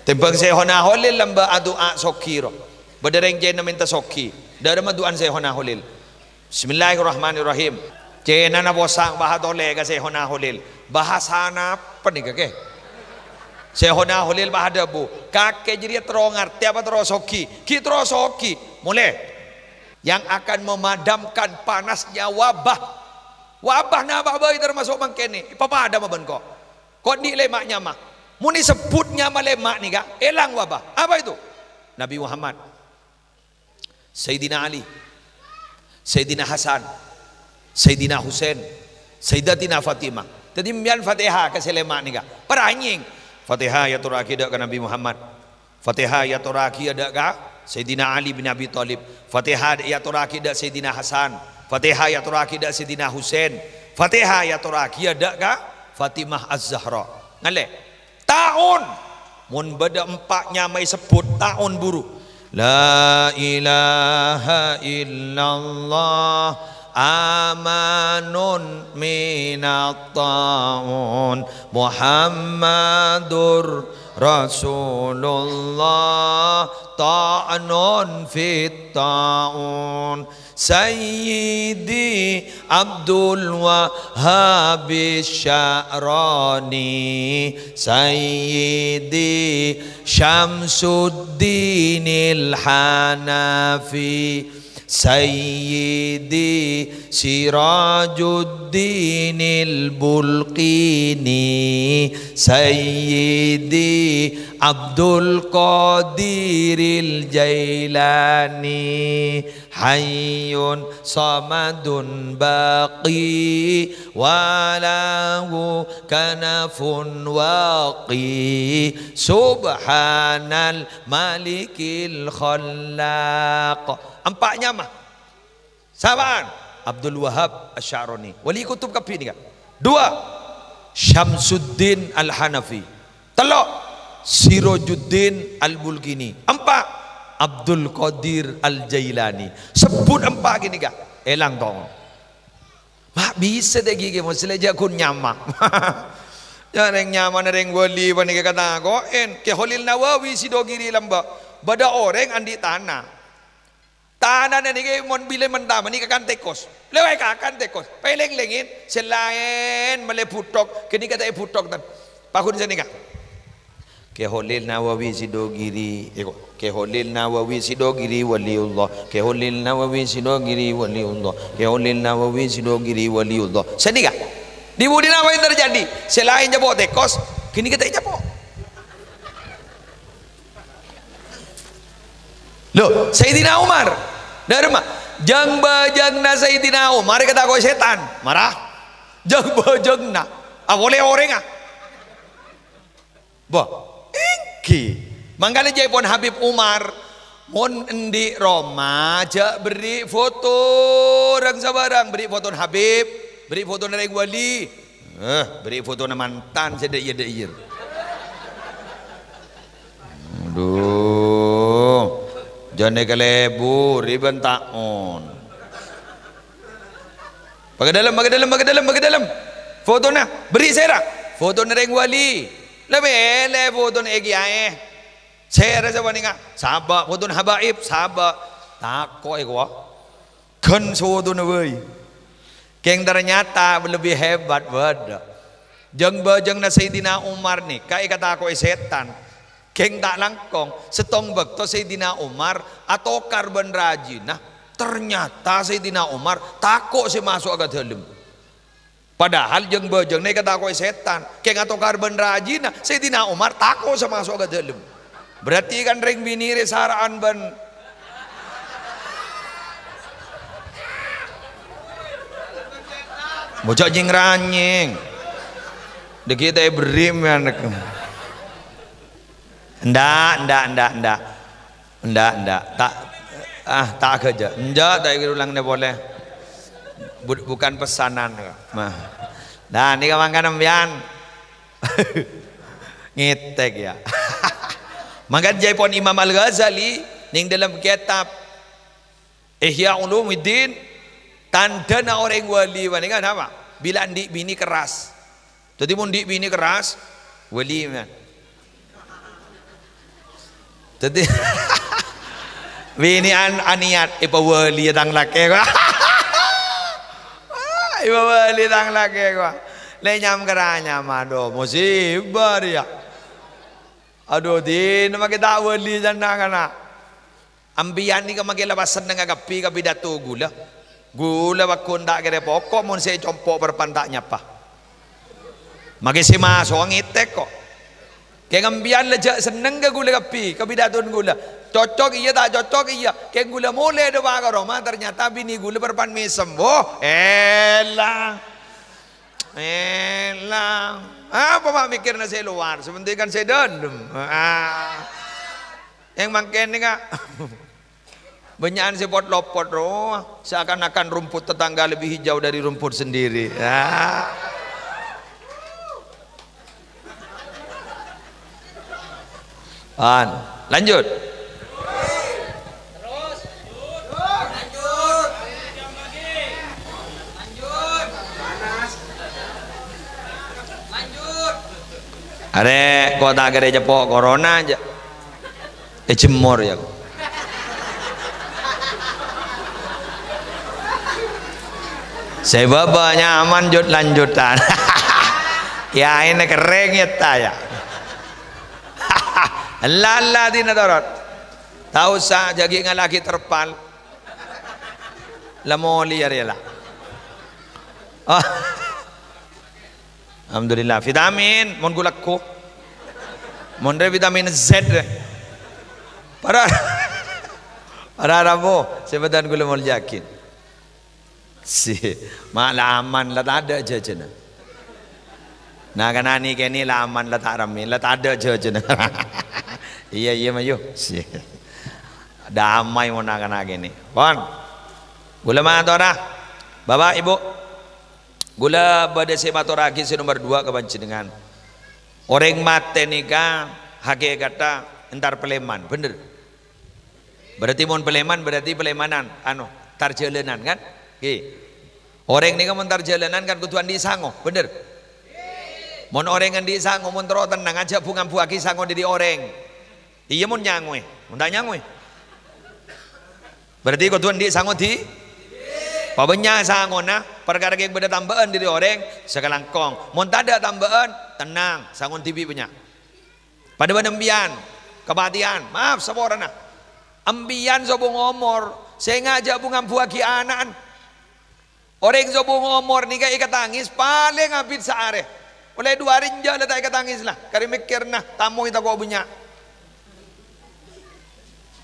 Timbang Syekhona Holil lamba doa sokiro. Badareng jena minta soki. Dari maduan Syekhona Holil. Bismillahirrahmanirrahim. Jena na bosang bahadole ka Syekhona Holil. Bahasana apa nih kakek? Syekhona Holil bahadabu. Kakek jadi terongar tiap terus soki. Ki terus soki. Mulai. Yang akan memadamkan panasnya wabah. Wabah na babai termasuk mangkene. Papada maben kok. Kok di lemaknya mah. Muni sebutnya malemak nih kak, elang wabah. Apa itu? Nabi Muhammad, Sayyidina Ali, Sayyidina Hasan, Sayyidina Husain, Sayyidatina Fatimah. Jadi mian Fatihah ke lemak nih kak. Peranying. Fatihah ya turaki ada ke Nabi Muhammad. Fatihah ya turaki ada ke Sayyidina Ali bin Abi Thalib. Fatihah ya turaki ada Sayyidina Hasan. Fatihah ya turaki ada Sayyidina Husain. Fatihah ya turaki ada ke Fatimah Az-Zahra. Ngale. Tahun mun beda empaknya mai sebut tahun buru la ilaha illallah amanun minat ta'un Muhammadur Rasulullah ta'anun fit ta'un Sayyidi Abdul Wahhab Sya'rani Sayyidi Syamsuddin Al-Hanafi Sayyidi Sirajuddin Al-Bulqini Sayyidi Abdul Qadir Al-Jailani Hayyun Samadun Baqi Walahu Kanafun Waqi Subhanal Malikil Khallaq. Empaknya mah sahabat Abdul Wahhab Asy-Sya'rani wali kutub kapi ni kak. Dua Syamsuddin Al-Hanafi. Telok Sirajuddin Al-Bulqini. Empat Abdul Qadir Al-Jailani. Sebut empat gini kak. Elang tong. Mak bisa deh gigi muslim kun nyamak. Jangan nyaman reng wali panik kata koen ke Holil Nawawi Sidogiri lamba. Bada orang andi tanah. Tanah ni ke mon bile mentama ni kakan tekos. Lewai kakan tekos. Peleng-lengin selain male putok. Kini kata putok tan. Pakun sini kak. Ke Holil Nawawi Sidogiri. Ke Holil Nawawi Sidogiri waliullah. Ke Holil Nawawi Sidogiri waliullah. Ke Holil Nawawi Sidogiri waliullah. Sini kak. Di budi apa yang terjadi? Selain jabok tekos, kini kita jabok. Loh, Sayyidina Umar. Dharma, jang bajang na Sayyidina Umar kata ko setan, marah. Jang bajang na, boleh orang ah. Bah, engki. Mangkali jaipon Habib Umar, mon endi Roma, jak beri foto orang sabarang, beri foto Habib, beri foto nareng wali, beri foto na mantan sedek iya. Aduh. Jangan kelebu riban taon. Pakai dalam. Foto na beri saya foto nereng wali. Lebih foto egi ae. Saya rasa waninga sabak foto habaib sabak tako ego. Kan foto na wei. Keng ternyata lebih hebat beda. Jang bajang na Sayyidina Umar nih. Kai kata aku setan. Keng tak langkong setong bekto Sayyidina Umar atau karban rajinah ternyata Sayyidina Umar takut si masuk ke dalam padahal jeng bajeng ini kata aku setan keng atau karban rajinah Sayyidina Umar takut si masuk ke dalam berarti kan ring bini resaraan ban bocah jeng ranying dikit berim ya Ndak. Tak kerja. Ndak ulang dia boleh. Bukan pesanan. Nah, ini kawan-kawan pian. Ngetek ya. Maka jaipon Imam Al-Ghazali ning dalam kitab Ihya Ulumuddin tanda orang wali wani kan apa? Bila ndik bini keras. Jadi mun ndik bini keras wali man. Jadi bini aniat ipawali tang laki ko. Ipawali tang laki ko. Lenyam keranya mado musibah dia. Aduh din makita wali jana kana. Ambiyan ni ka magilabasan ng agapi kabidato gula. Gula wakunda kere pokok mon se compo perpantanya pa. Magisimaso ang itek ko. Kaya ambiyan leja seneng ka gula kapi kabidaton gula. Cocok iya tak cocok iya. Kaya gula mule do ba Roma ternyata bini gula perpan mesem. Oh, elang. Apa mak mikir na saya luar, sebentar kan saya dalam. Yang makin ni kak, banyakan sepot lopot roh, seakan-akan rumput tetangga lebih hijau dari rumput sendiri. Lanjut. Are kota gereja po corona aja. Jemur ya. Saya bawa nyaman lanjutan. Ya ini kering ya taya. Lala di nadarot. Tahu sa jagi ngalaki terpal. Lamoli ya rela. Alhamdulillah vitamin mon gulakku mon re vitamin Z para rabo sebentar gula mau yakin si malaman la ada jajana nah kanani keni laman la tarami la ada jajana iya mayu si damai mon kana keni pon gula matora bapak ibu gula pada sebatoraki nomor 2 kebanci dengan orang mate nikah hake kata entar peleman bener berarti mon peleman berarti pelemanan tarjalanan kan orang nikah mon tarjalanan kan kutuan di sango bener mon orang di sango mon tero tenang aja bunga buaki sango di orang iya mon nyangwe mon tak nyangwe berarti kutuan di sango di pabenya sangona perkara yang beda tambahan dari orang sekalangkong mon tak ada tambahan tenang sangon tibi punya pada ambian kebatian maaf saborana ambian sobong omor saya ngajak bunga buaki anak orang sobong omor nih kayak ikat tangis paling habis saare oleh 2 hari aja letak ikat tangis lah kari mikir nah tamu kita kau punya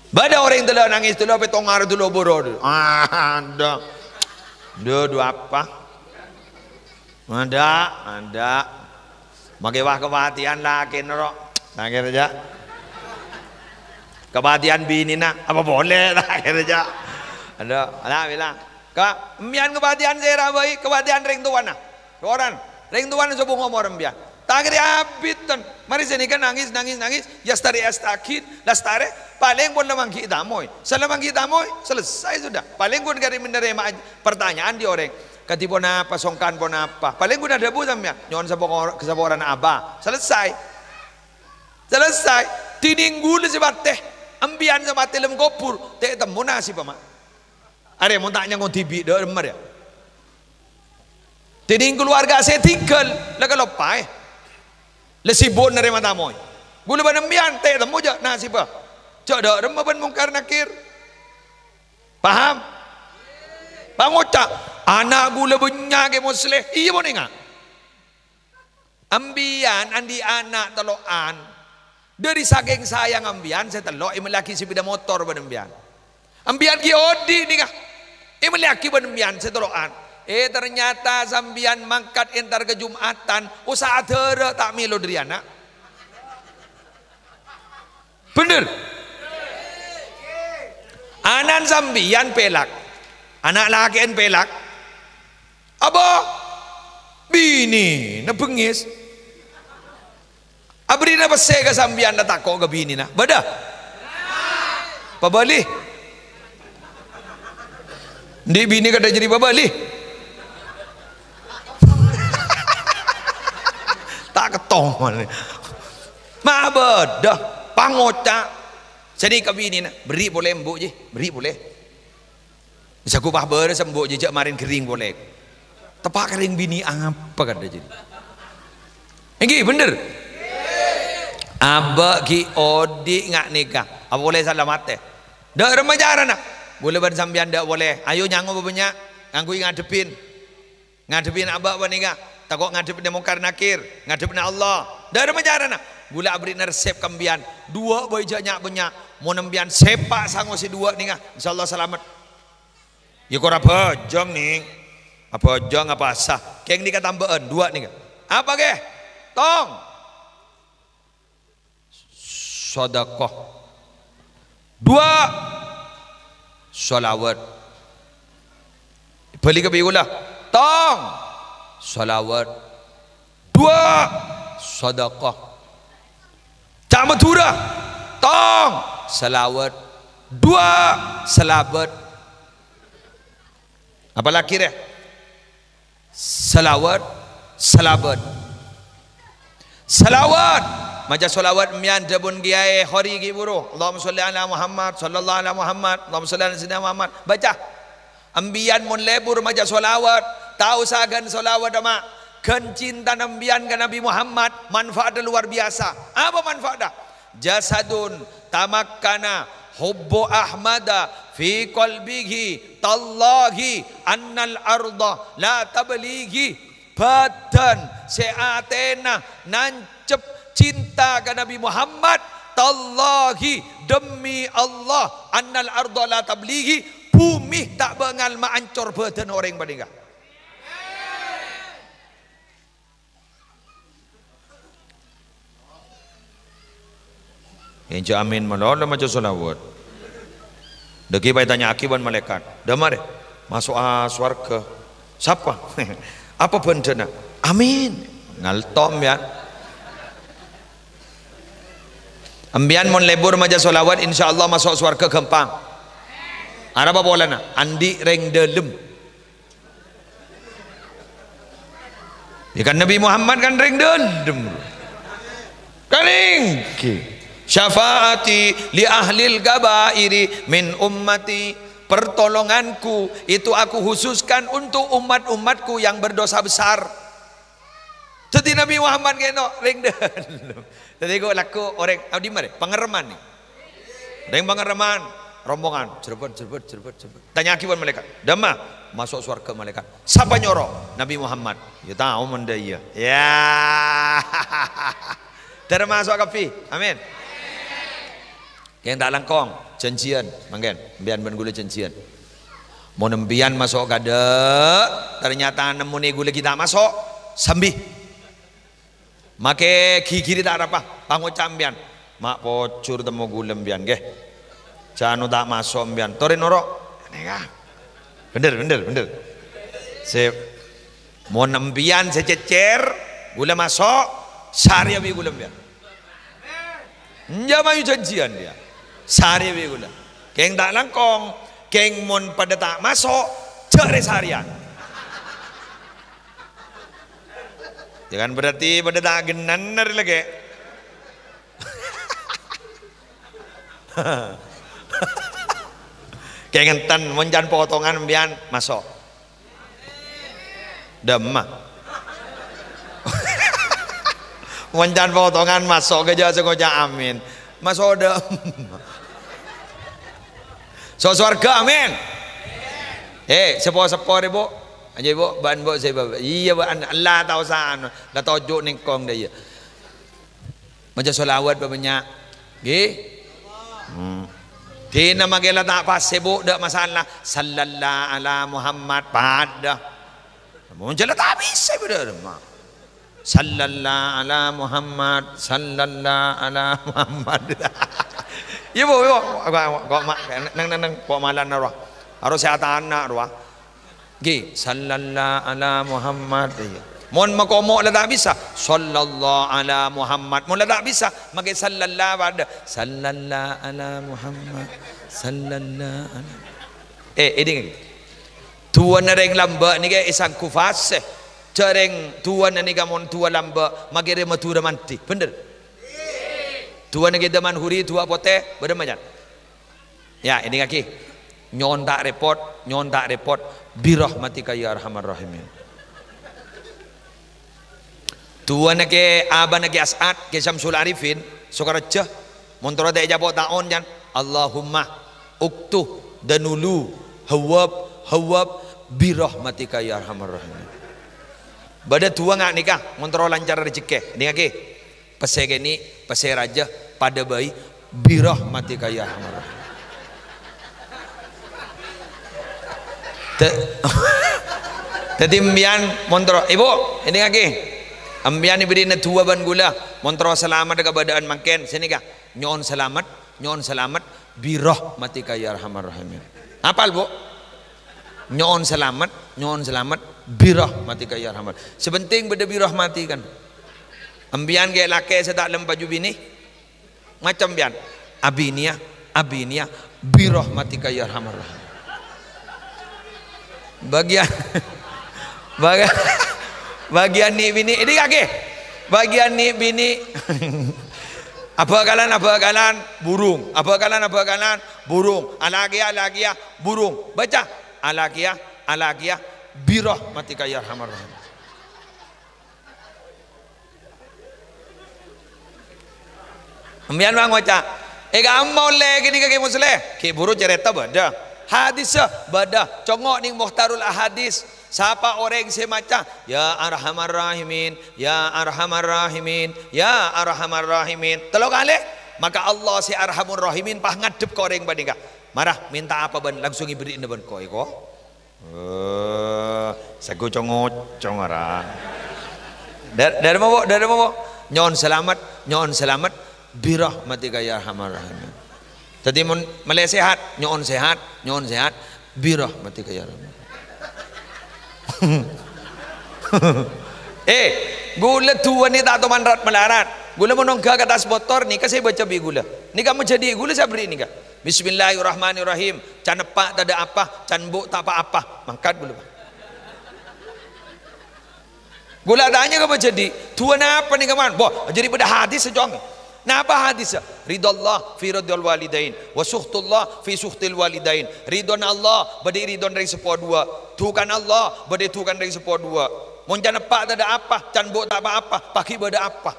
bada orang telah nangis telah petongar telah borod ada dua apa? Ada. Magewah kebatian laki nero. Akhir aja. Kebatian bini nak apa boleh akhir aja. Ada bilang. Kak, embian kebatian saya rabai, kebatian ring tuan nah. Orang ring tuan sebung ngomor embian. Tak kira abitan. Mari sini kan nangis. Ya stari astakid, lastare. Paling pun lemang kita moy. Selemang kita moy, selesai sudah. Paling pun kari menerima pertanyaan di orang. Katipon apa, songkan pun apa. Paling pun ada busamnya. Nyon kesabaran abah. Selesai. Tininggul sebat teh. Ambian sebat teh lem kopur. Teh temu nasi paman. Are mau tanya ngotibi dah remar ya. Tininggul keluarga saya tinggal. Laga lopai. Lesibon nerima tamoy. Gula banambian teh temu je nasi pa. Jodoh remah ban mungkar nakir. Paham? Pangocak anak gula banyak ke musleh. Iya mau dengar. Ambian andi anak teloan. Dari saking sayang ambian saya telok laki sepeda motor banambian. Ambian ki odi nih kah? Laki banambian saya teloan. Ternyata sambian mangkat entar ke Jumatan usaha tere tak milo dari anak. Bener. Anan sambian pelak. Anak lakian pelak. Apa? Bini na bengis. Abri na pasay ka sambian na tako ka bini na. Bada? Pabali. Hindi bini ka na jadi pabali. Tak ketong. Mabada. Pangocak. Jadi kami ni nak beri boleh embuk je, beri boleh. Bisa aku bahber sembuk je marin kering boleh. Tepak kering bini apa kata jadi. Enggi bener. Aba ki odi ngak nikah. Apa boleh salah mate? Dak remaja nak. Boleh bersambian dak boleh. Ayo nyango banyak. Nganggu ngadepin. Ngadepin aba apa nikah? Takut ngadepin demokar nakir, ngadepin Allah. Dak remaja nak. Gula abri resep kambian. Dua boy banyak banyak. Mau nembian sepak sango si dua nikah. Insyaallah selamat. Ya kau apa jong nih? Apa jong apa sah? Keng nikah tambahan dua nikah. Apa ke? Tong. Sedekah. Dua sholawat. Beli ke biulah. Tong sholawat. Dua sedekah. Tak matura. Tong selawat. Dua selabat. Apa lagi dia? Selawat, selabat. Selawat. Macam solawat mian jabun giai hari gi buru. Allahumma sholli ala Muhammad sallallahu alaihi Muhammad. Allahumma sholli ala sayyidina Muhammad. Baca. Ambian mun lebur macam solawat. Tahu sagan solawat ama. Ken cinta ambian ke Nabi Muhammad manfaat luar biasa. Apa manfaatnya? Jasadun tamakkana hubbu ahmada fi qalbihi tallahi annal arda la tablighi. Badan seatena nancep cinta ke Nabi Muhammad tallahi demi Allah annal arda la tablighi, bumi tak bengal maancor badan orang badingah. Yang amin malah macam solawat. Deki bayi tanya akibat malaikat. Damar masuk swarga. Siapa? Apa bencana? Amin. Ngaltom ya. Ambian mon lebur maja solawat insyaallah masuk swarga gampang. Ada apa bola nak? Andi reng delem. Ya kan Nabi Muhammad kan reng delem. Kaning. Syafaati li ahlil gabairi min ummati. Pertolonganku itu aku khususkan untuk umat-umatku yang berdosa besar. Jadi Nabi Muhammad kena ring delem. Jadi kok laku orang di mana? Pengereman ni. Ring pengereman, rombongan, cerbet. Tanya akibat malaikat. Dama masuk surga malaikat. Siapa nyoro? Nabi Muhammad. Ya tahu mendaya. Ya. Termasuk kafi. Amin. Yang tak langkong janjian manggen bian ben gula janjian mau nembian masuk kada ternyata nemu ni gula kita masuk sambi make gigi tak apa pango cambian mak pocur temu gula mbian nggih janu tak masuk mbian torin noro nega bener se mau nembian sececer gula masuk sari abi gula mbian njamayu janjian dia sehari begula, keng tak langkong, keng mon pada tak masuk, cari seharian. Jangan berarti pada tak genan dari lagi. Keng enten monjan potongan bian masuk. Demah. Monjan potongan masuk kerja sengaja amin. Masuk demah. So surga amin. Sepo ibu. Aja ibu ban bu saya bawa. Iya ban Allah tahu sana. Dah tajuk ning kong dia. Macam solawat banyak. Nggih. Di nama gela tak pas ibu dak masalah. Sallallahu ala Muhammad pada. Mun jela tak bisa bener mak. Sallallahu ala Muhammad sallallahu ala Muhammad. Ibu kok mak nang kok malan narwa. Harus sehat anak narwa. Gi sallallahu ala Muhammad. Mon makomo la tak bisa. Sallallahu ala Muhammad. Mon la tak bisa. Magi sallallahu pada sallallahu ala Muhammad. Sallallahu ala. Ini tuan reng lamba ni ke isang kufase. Cereng tuan ni ka mon tua lamba magi re matura manti. Bener. Tuan kita manhuri tua pote beremajan. Ya ini kaki. Nyon tak repot. Birahmatika ya arhamar rahimin. Tuan ke aban ke As'ad ke Syamsul Arifin Sukaraja montoro tak jabo taon jan Allahumma uktu danulu hawab birahmatika ya arhamar rahimin. Bada tua ngak nikah montoro lancar rezeki ni kaki pesege ni pese raja pada bayi birahmatika ya arhamar rahimin. Tadi mbian montoro ibu ini kaki ambian ibri na tua ban gula montoro selamat dekat badan makin sini kah nyon selamat birahmatika ya arhamar rahimin. Apal bu nyon selamat birahmatika ya arhamar. Sebenting beda birahmati kan. Ambian ke laki sedak lem baju bini macam bian abinia birahmatika ya arhamar rahimin. Bagian ni bini ini kaki bagian ni bini apa kalan burung alagia burung baca alagia birahmatika ya arhamar rahimin. Ambian bang baca ammau le gini kaki musle ki buru cerita bada hadis badah congok ning muhtarul ahadis siapa orang semaca ya arhamar rahimin telo kali maka Allah si arhamur rahimin pah ngadep ke orang banding marah minta apa ban langsung iberi ban ko iko sagu congora dari mau nyon selamat birahmatika ya arhamar rahimin. Tadi mulai sehat, nyon sehat, birahmatika ya Rabb. Gula tua ni tak tahu manrat melarat. Gula menongka ke atas motor ni, kasih baca bi gula. Ni kamu jadi gula saya beri ni kah? Bismillahirrahmanirrahim. Can pak tak ada apa, can bu tak apa. Mangkat gula. Gula tanya kamu jadi. Tua apa ni kaman? Boh, jadi pada hadis sejong. Napa hadis? Ridallah fi ridal walidain wa suhtullah fi suhtil walidain. Ridon Allah bade ridon dari sepuluh dua. Tukan Allah bade tukan dari sepuluh dua. Mun can pak tak ada apa, can bok tak apa-apa, paki bade apa.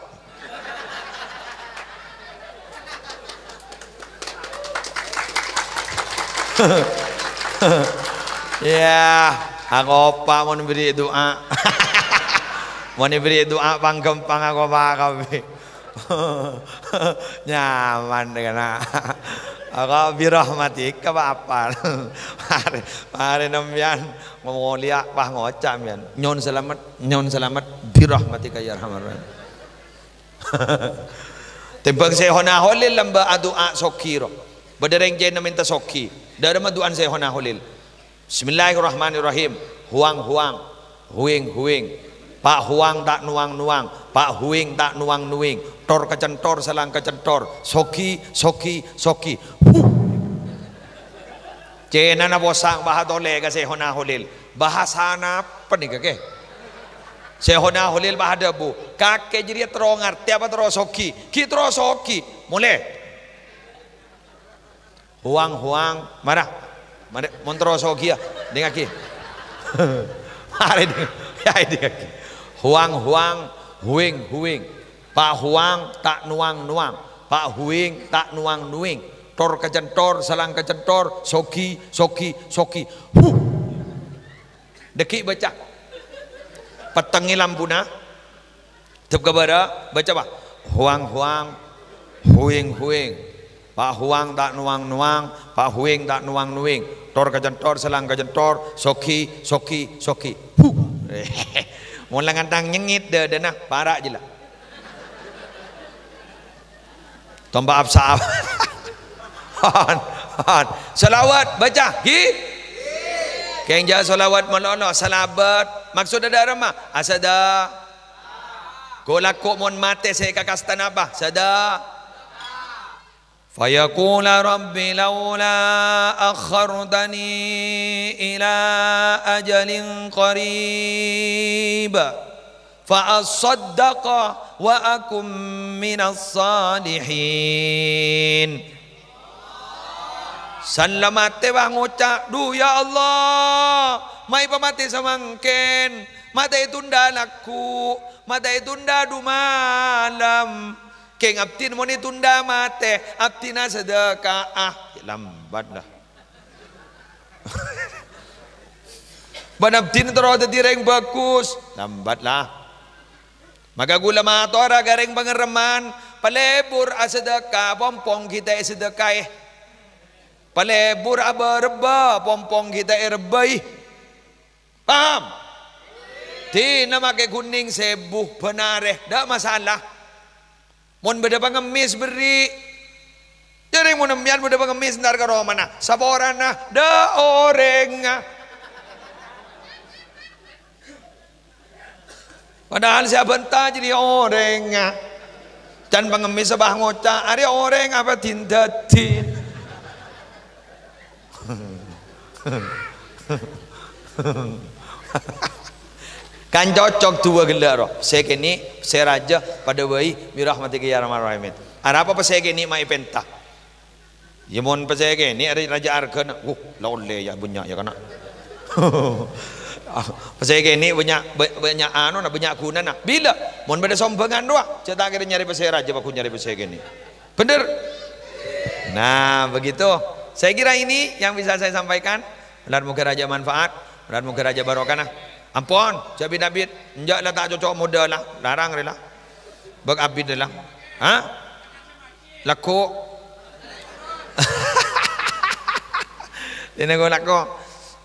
Ya, aku apa mau beri doa. Mau beri doa panggempang aku kami. Nyaman dengan aku birahmatik apa mari nambian ngomong liak pah ngocam yan nyon selamat birahmatika ya arhamar rahimin. Timbang saya hona holil lamba doa sokiro badereng jay na minta soki dari maduan saya hona holil bismillahirrahmanirrahim huing pak huang tak nuang pak huing tak nuang tor kecentor selang kecentor soki cena na bosang bahadole ka sehona holil bahasa apa nih kake sehona holil bahada bu kake jadi terongar tiapa terus soki ki terus soki mulai huang marah montro soki ya dengan ki hari ini ya ini kaki huing pak huang tak nuang pak huing tak nuang tor kecentor selang kecentor soki deki baca petengi lampuna tep kabara baca apa huing pak huang tak nuang pak huing tak nuang tor kecentor selang kecentor soki mau langantang nyengit dana parak je lah tombak absah salawat baca keng jah salawat malolo salabat maksud ada ramah asada kolako mon mate saya kakastan apa sada fayaqula rabbi laula akhartani ila ajalin qarib fa asaddaqa wa akum minas salihin. Salamate bang ngucap, duh ya Allah, may pamati sa mangken, matay tunda laku, matay tunda dumalam, keng abtin mo ni tunda mate, abtin na sedekah, lambat lah. Banabtin terus direng bagus, lambat lah. Magagula matora gareng pangereman, palebur asedekah, pompong kita sedekah. Palebur abarba, pompong kita erbai. Paham? Di nama ke kuning sebuh benare, dak masalah. Mon beda pengemis beri. Jadi mon nembian beda pengemis ntar ke romana, saborana, da oreng. Padahal siapa entah jadi oreng. Dan pengemis sebah ngocak, ada orang apa tindatin. Kan cocok dua gelar. Saya kini saya raja pada bayi mirahmatika ya rahman rahimin. Ada apa saya kini mai penta. Ya mon pas saya kini ada raja arkan. Laule ya banyak ya kana. Pas saya kini banyak anu na banyak guna na. Bila mon pada sombongan doa. Cetak kira nyari pas saya raja aku nyari pas saya kini. Bener. Nah begitu. Saya kira ini yang bisa saya sampaikan. Mudah-mudahan raja manfaat, mudah-mudahan raja barokah. Ampun, Cabit Abid, enjak lah tak cocok muda lah, larang lah. Bag Abid lah. Ha? Laku. Ini aku laku.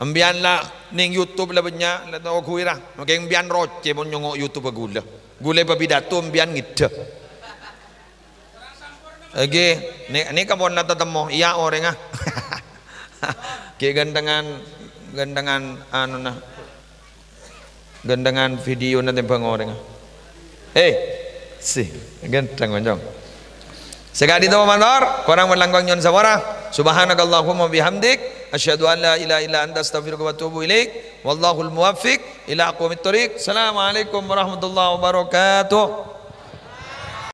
Ambian lah ning YouTube lah banyak, lah tahu aku ira. Makai ambian roce pun nyongok YouTube gula. Gula papidato ambian ngida. Oke, ini kamu nak tetemu, iya orang ah. Ke gandengan anu nah, gandengan video nanti bang orang. Si ganteng macam. Sekali itu manor, korang melangkang nyon sawara. Subhanakallahumma bihamdik, asyhadu an la ilaha illa anta astaghfiruka wa atubu ilaik. Wallahul muwaffiq ila aqwamit thoriq. Assalamualaikum warahmatullahi wabarakatuh.